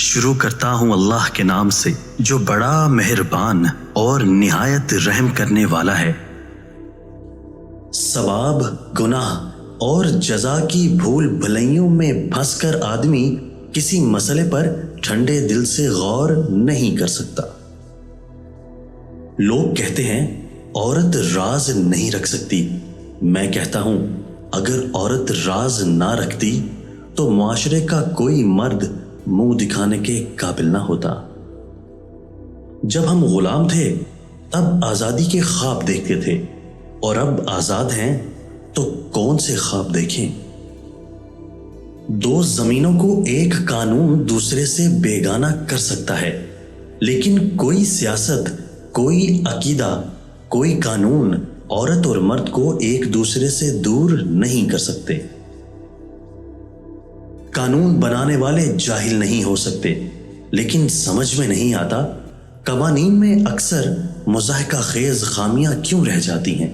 शुरू करता हूँ अल्लाह के नाम से जो बड़ा मेहरबान और निहायत रहम करने वाला है। सवाब, गुनाह और जजा की भूल भलाइयों में फंसकर आदमी किसी मसले पर ठंडे दिल से गौर नहीं कर सकता। लोग कहते हैं औरत राज नहीं रख सकती। मैं कहता हूं अगर औरत राज ना रखती तो मुआशरे का कोई मर्द मुंह दिखाने के काबिल ना होता। जब हम गुलाम थे तब आजादी के ख्वाब देखते थे और अब आजाद हैं तो कौन से ख्वाब देखें। दो जमीनों को एक कानून दूसरे से बेगाना कर सकता है, लेकिन कोई सियासत, कोई अकीदा, कोई कानून औरत और मर्द को एक दूसरे से दूर नहीं कर सकते। कानून बनाने वाले जाहिल नहीं हो सकते, लेकिन समझ में नहीं आता कवानीन में अक्सर मुज़ाहिका खेज खामियां क्यों रह जाती हैं।